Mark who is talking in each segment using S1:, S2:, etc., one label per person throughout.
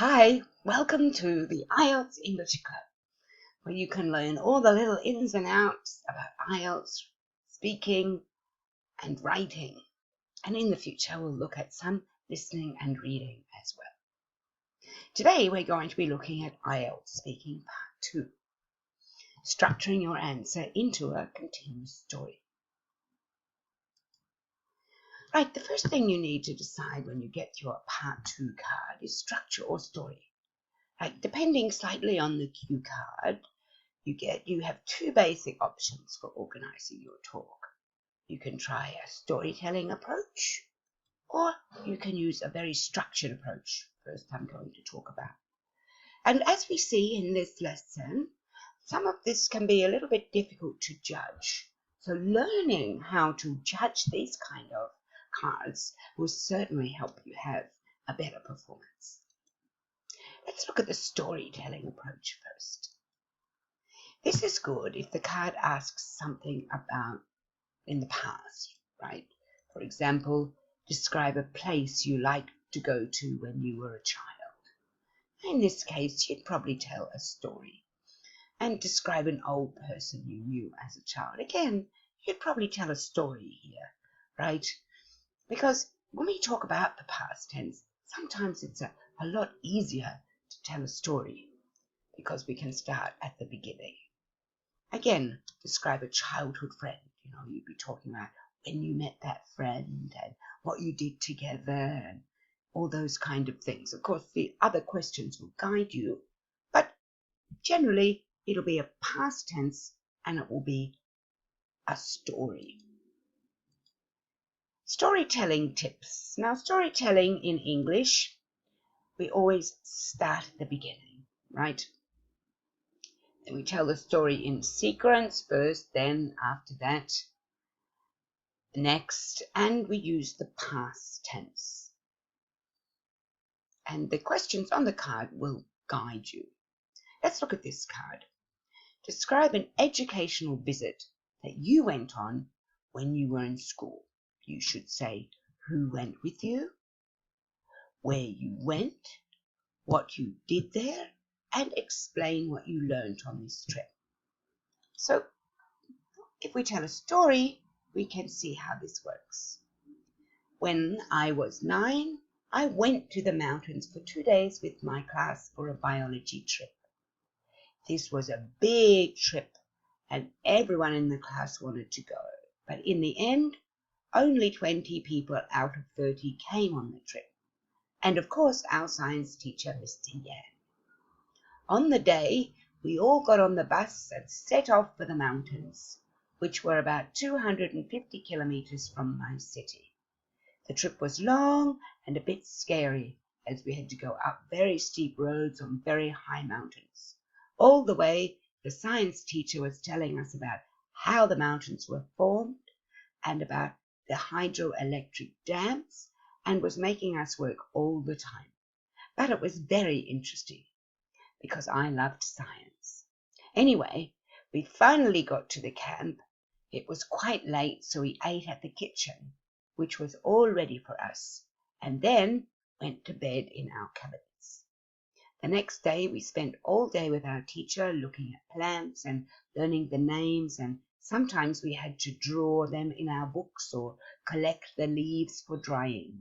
S1: Hi, welcome to the IELTS English Club, where you can learn all the little ins and outs about IELTS, speaking and writing. And in the future, we'll look at some listening and reading as well. Today, we're going to be looking at IELTS Speaking Part 2, structuring your answer into a continuous story. Right, the first thing you need to decide when you get your Part 2 card is structure or story. Right, depending slightly on the cue card, you have two basic options for organizing your talk. You can try a storytelling approach, or you can use a very structured approach, first I'm going to talk about. And as we see in this lesson, some of this can be a little bit difficult to judge. So learning how to judge these kind of cards will certainly help you have a better performance. Let's look at the storytelling approach first. This is good if the card asks something about in the past, right? For example, describe a place you liked to go to when you were a child. In this case, you'd probably tell a story. And describe an old person you knew as a child. Again, you'd probably tell a story here, right? Because when we talk about the past tense, sometimes it's a lot easier to tell a story because we can start at the beginning. Again, describe a childhood friend. You'd be talking about when you met that friend and what you did together and all those kind of things. Of course, the other questions will guide you, but generally it'll be a past tense and it will be a story. Storytelling tips. Now, storytelling in English, we always start at the beginning, right? And we tell the story in sequence first, then after that, next, and we use the past tense. And the questions on the card will guide you. Let's look at this card. Describe an educational visit that you went on when you were in school. You should say who went with you, where you went, what you did there, and explain what you learned on this trip. So if we tell a story, we can see how this works. When I was 9, I went to the mountains for 2 days with my class for a biology trip. This was a big trip and everyone in the class wanted to go. But in the end, only 20 people out of 30 came on the trip. And of course, our science teacher, Mr. Yan. On the day, we all got on the bus and set off for the mountains, which were about 250 kilometers from my city. The trip was long and a bit scary as we had to go up very steep roads on very high mountains. All the way, the science teacher was telling us about how the mountains were formed and about the hydroelectric dams and was making us work all the time. But it was very interesting because I loved science. Anyway, we finally got to the camp. It was quite late, so we ate at the kitchen, which was all ready for us, and then went to bed in our cabins. The next day, we spent all day with our teacher looking at plants and learning the names, and sometimes we had to draw them in our books or collect the leaves for drying.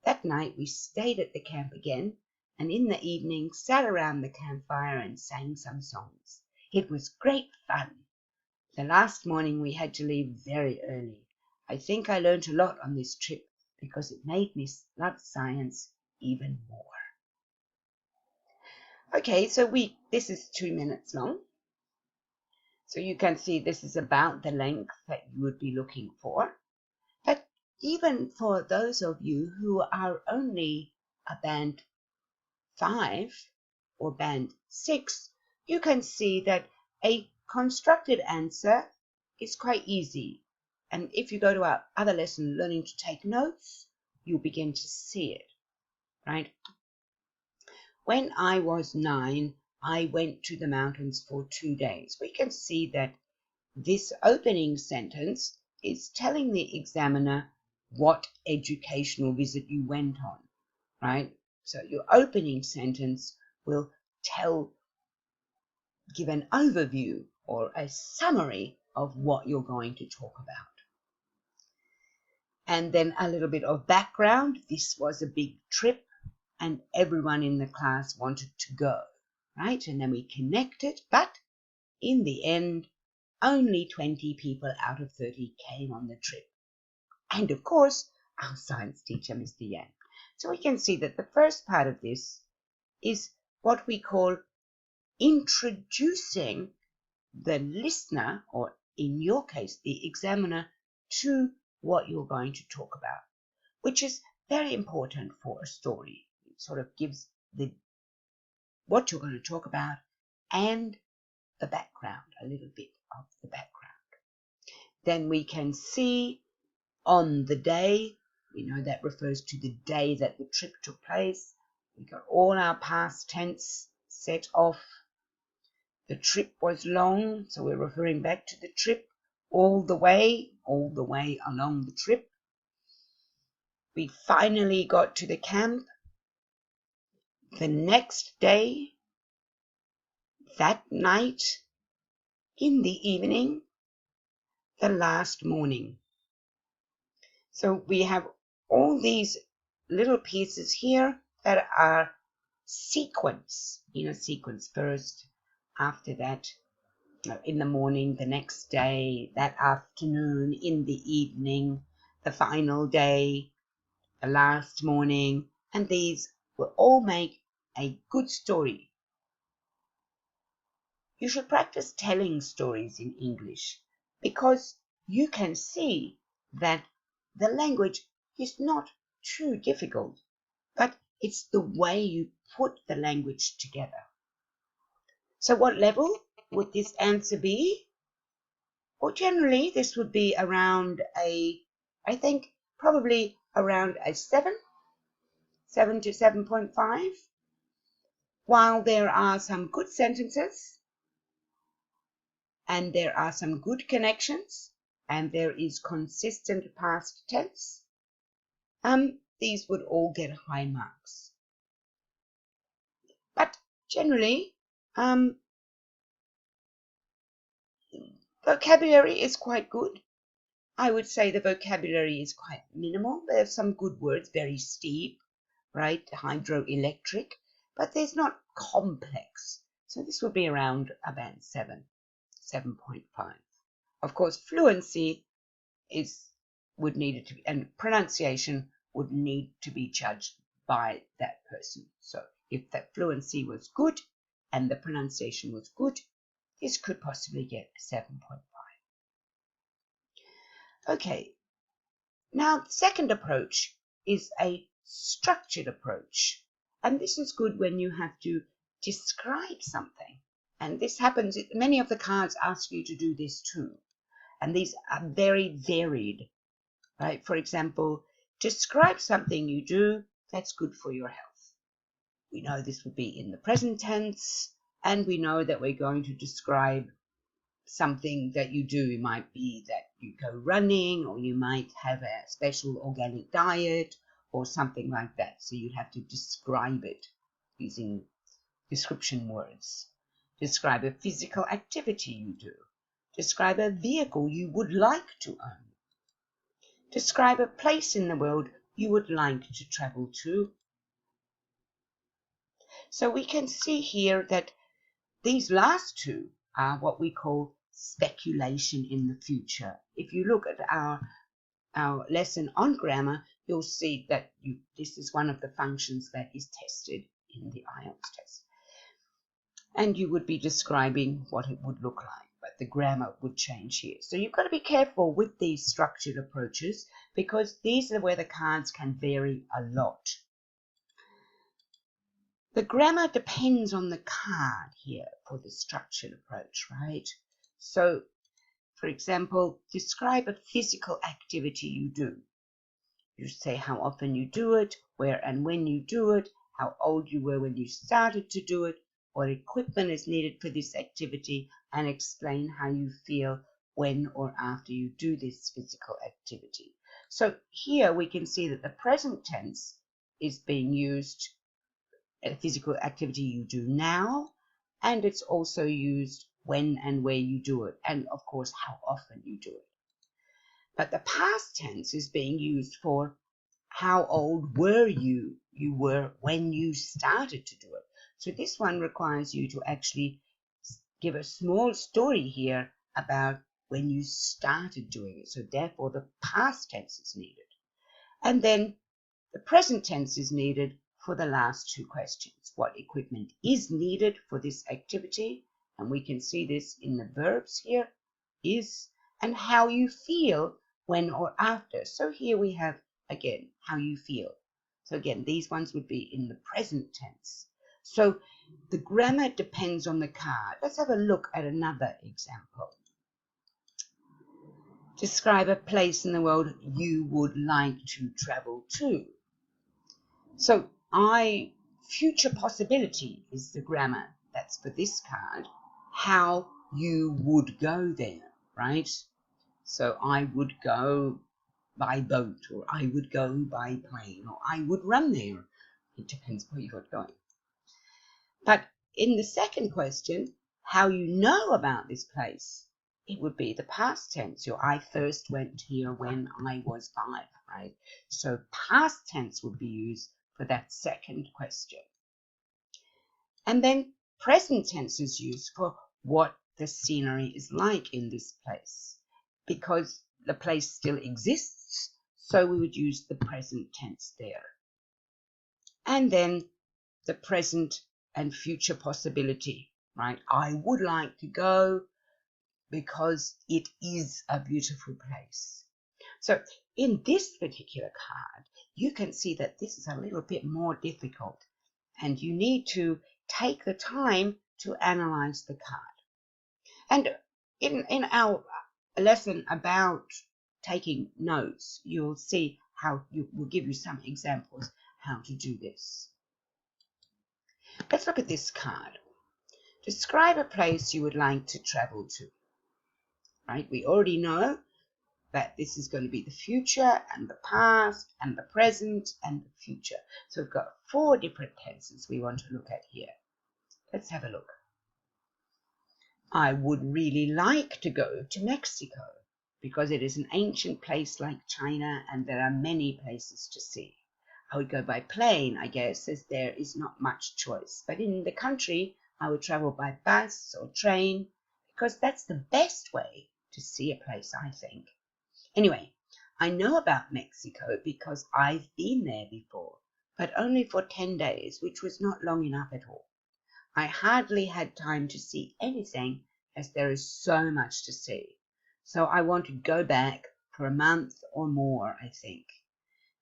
S1: That night, we stayed at the camp again, and in the evening sat around the campfire and sang some songs. It was great fun. The last morning we had to leave very early. I think I learned a lot on this trip because it made me love science even more. Okay, so this is 2 minutes long. So you can see this is about the length that you would be looking for. But even for those of you who are only a band 5 or band 6, you can see that a constructed answer is quite easy. And if you go to our other lesson, learning to take notes, you'll begin to see it, right? When I was 9, I went to the mountains for 2 days. We can see that this opening sentence is telling the examiner what educational visit you went on, right? So your opening sentence will give an overview or a summary of what you're going to talk about. And then a little bit of background. This was a big trip and everyone in the class wanted to go, right? And then we connected, but in the end, only 20 people out of 30 came on the trip. And of course, our science teacher, Mr. Yang. So we can see that the first part of this is what we call introducing the listener, or in your case, the examiner, to what you're going to talk about, which is very important for a story. It sort of gives what you're going to talk about and the background, a little bit of the background. Then we can see on the day, we know that refers to the day that the trip took place. We got all our past tense set off. The trip was long, so we're referring back to the trip all the way along the trip. We finally got to the camp. The next day, that night, in the evening, the last morning. So we have all these little pieces here that are sequence, in a sequence. First, after that, in the morning, the next day, that afternoon, in the evening, the final day, the last morning, and these will all make a good story. You should practice telling stories in English because you can see that the language is not too difficult, but it's the way you put the language together. So what level would this answer be? Well, generally this would be around I think probably around a 7 to 7.5. While there are some good sentences and there are some good connections and there is consistent past tense, these would all get high marks. But generally, vocabulary is quite good. I would say the vocabulary is quite minimal. There's some good words, very steep, right? Hydroelectric, but there's not complex. So this would be around about 7.5. Of course, fluency would need it to be, and pronunciation would need to be judged by that person. So if that fluency was good and the pronunciation was good, this could possibly get a 7.5. Okay, now the second approach is a structured approach. And this is good when you have to describe something. And this happens, many of the cards ask you to do this too. And these are very varied, right? For example, describe something you do that's good for your health. We know this would be in the present tense, and we know that we're going to describe something that you do. It might be that you go running, or you might have a special organic diet, or something like that. So you'd have to describe it using description words. Describe a physical activity you do. Describe a vehicle you would like to own. Describe a place in the world you would like to travel to. So we can see here that these last two are what we call speculation in the future. If you look at our lesson on grammar, you'll see that this is one of the functions that is tested in the IELTS test. And you would be describing what it would look like, but the grammar would change here. So you've got to be careful with these structured approaches because these are where the cards can vary a lot. The grammar depends on the card here for the structured approach, right? So, for example, describe a physical activity you do. You say how often you do it, where and when you do it, how old you were when you started to do it, what equipment is needed for this activity, and explain how you feel when or after you do this physical activity. So here we can see that the present tense is being used a physical activity you do now, and it's also used when and where you do it, and of course how often you do it. But the past tense is being used for how old were you were when you started to do it. So this one requires you to actually give a small story here about when you started doing it. So therefore the past tense is needed. And then the present tense is needed for the last two questions. What equipment is needed for this activity? And we can see this in the verbs here, is, and how you feel when or after. So here we have, again, how you feel. So again, these ones would be in the present tense. So the grammar depends on the card. Let's have a look at another example. Describe a place in the world you would like to travel to. So future possibility is the grammar that's for this card. How you would go there, right? So I would go by boat, or I would go by plane, or I would run there. It depends where you're going. But in the second question, how you know about this place, it would be the past tense. So I first went here when I was 5, right? So past tense would be used for that second question. And then present tense is used for what the scenery is like in this place, because the place still exists, so we would use the present tense there. And then the present and future possibility, right? I would like to go because it is a beautiful place. So in this particular card, you can see that this is a little bit more difficult, and you need to take the time to analyze the card. And in our lesson about taking notes, you'll see how we'll give you some examples how to do this. Let's look at this card. Describe a place you would like to travel to. Right? We already know that this is going to be the future and the past and the present and the future. So we've got 4 different tenses we want to look at here. Let's have a look. I would really like to go to Mexico because it is an ancient place like China and there are many places to see. I would go by plane, I guess, as there is not much choice. But in the country, I would travel by bus or train because that's the best way to see a place, I think. Anyway, I know about Mexico because I've been there before, but only for 10 days, which was not long enough at all. I hardly had time to see anything as there is so much to see. So I want to go back for a month or more, I think.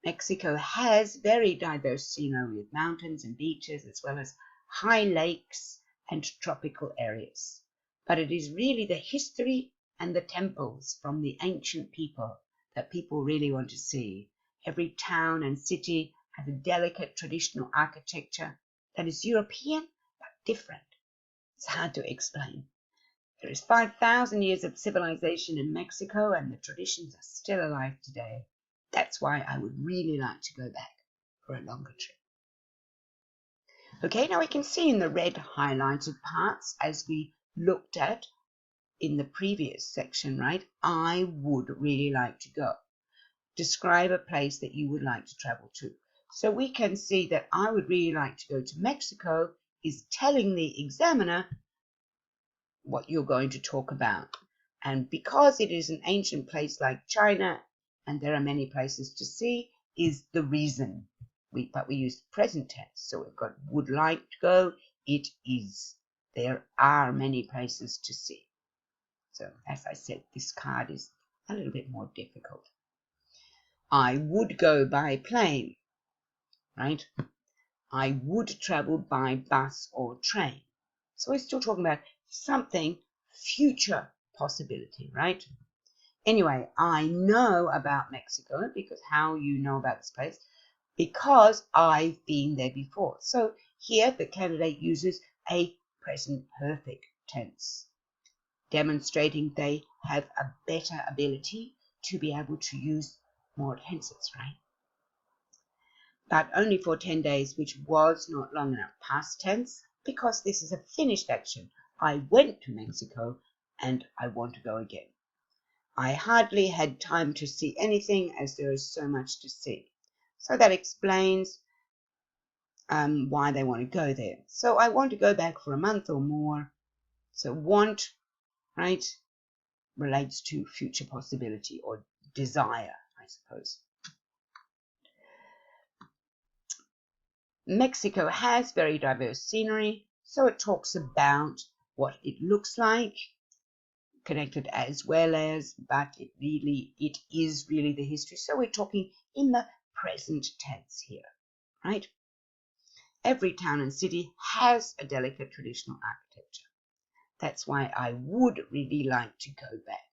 S1: Mexico has very diverse scenery with mountains and beaches as well as high lakes and tropical areas. But it is really the history and the temples from the ancient people that people really want to see. Every town and city has a delicate traditional architecture that is European but different. It's hard to explain. There is 5,000 years of civilization in Mexico and the traditions are still alive today. That's why I would really like to go back for a longer trip. Okay, now we can see in the red highlighted parts, as we looked at in the previous section, right? I would really like to go. Describe a place that you would like to travel to. So we can see that I would really like to go to Mexico is telling the examiner what you're going to talk about. And because it is an ancient place like China and there are many places to see is the reason. But we use present tense. So we've got would like to go, it is. There are many places to see. So as I said, this card is a little bit more difficult. I would go by plane, right? I would travel by bus or train. So we're still talking about something future possibility, right? Anyway, I know about Mexico because how you know about this place? Because I've been there before. So here the candidate uses a present perfect tense, demonstrating they have a better ability to be able to use more tenses, right? but only for 10 days, which was not long enough. Past tense, because this is a finished action. I went to Mexico and I want to go again. I hardly had time to see anything as there is so much to see. So that explains why they want to go there. So I want to go back for a month or more. So want, right, relates to future possibility or desire, I suppose. Mexico has very diverse scenery, so it talks about what it looks like, connected as well as, but it is really the history. So we're talking in the present tense here, right? Every town and city has a delicate traditional architecture. That's why I would really like to go back.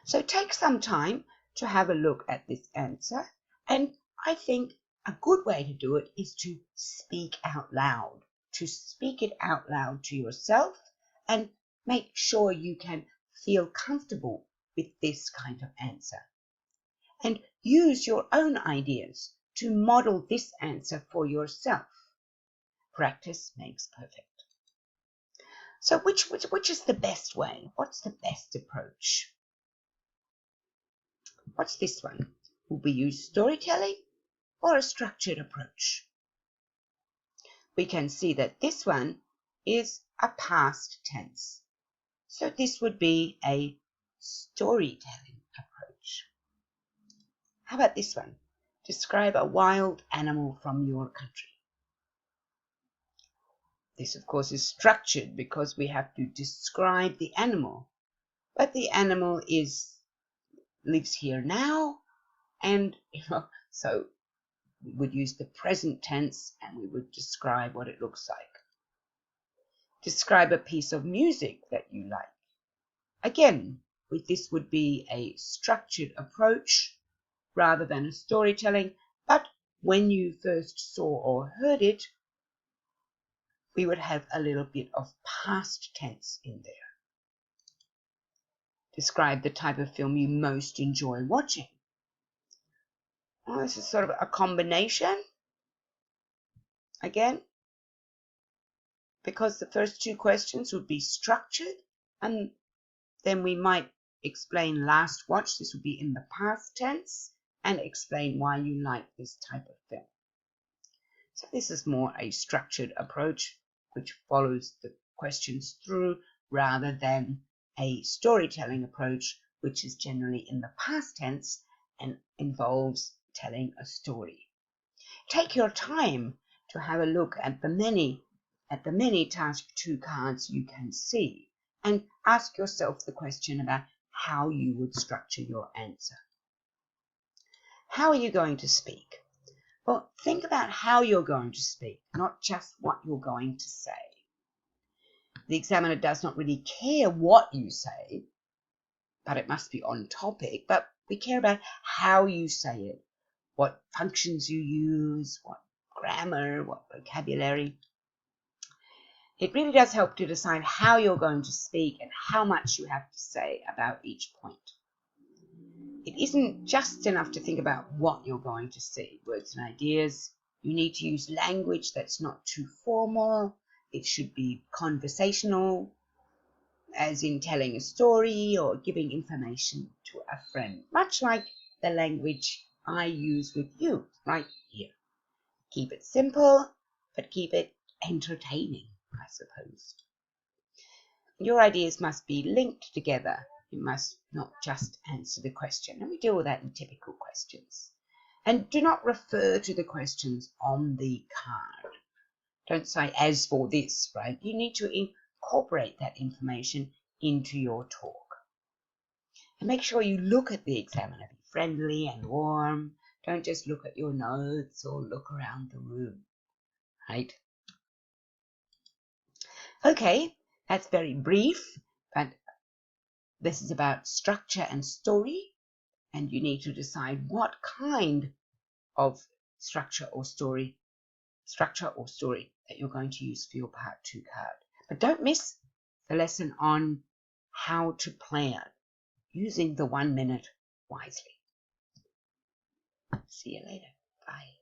S1: So take some time to have a look at this answer, and I think a good way to do it is to speak out loud, to speak it out loud to yourself and make sure you can feel comfortable with this kind of answer. And use your own ideas to model this answer for yourself. Practice makes perfect. So which is the best way? What's the best approach? What's this one? Will we use storytelling or a structured approach? We can see that this one is a past tense. So this would be a storytelling approach. How about this one? Describe a wild animal from your country. This, of course, is structured because we have to describe the animal. But the animal lives here now, and so we would use the present tense and we would describe what it looks like. Describe a piece of music that you like. Again, this would be a structured approach rather than a storytelling, but when you first saw or heard it, we would have a little bit of past tense in there. Describe the type of film you most enjoy watching. Well, this is sort of a combination, again, because the first two questions would be structured, and then we might explain last watch. This would be in the past tense, and explain why you like this type of film. So this is more a structured approach, which follows the questions through, rather than a storytelling approach, which is generally in the past tense and involves telling a story. Take your time to have a look at the many task 2 cards you can see, and ask yourself the question about how you would structure your answer. How are you going to speak? Well, think about how you're going to speak, not just what you're going to say. The examiner does not really care what you say, but it must be on topic. But we care about how you say it, what functions you use, what grammar, what vocabulary. It really does help to decide how you're going to speak and how much you have to say about each point. It isn't just enough to think about what you're going to say, words and ideas. You need to use language that's not too formal. It should be conversational, as in telling a story or giving information to a friend, much like the language I use with you right here. Keep it simple, but keep it entertaining, I suppose. Your ideas must be linked together. You must not just answer the question, and we deal with that in typical questions. And do not refer to the questions on the card. Don't say, as for this, right? You need to incorporate that information into your talk. And make sure you look at the examiner. Be friendly and warm. Don't just look at your notes or look around the room, right? Okay, that's very brief, but this is about structure and story, and you need to decide what kind of structure or story that you're going to use for your part 2 card. But don't miss the lesson on how to plan using the 1 minute wisely. See you later. Bye.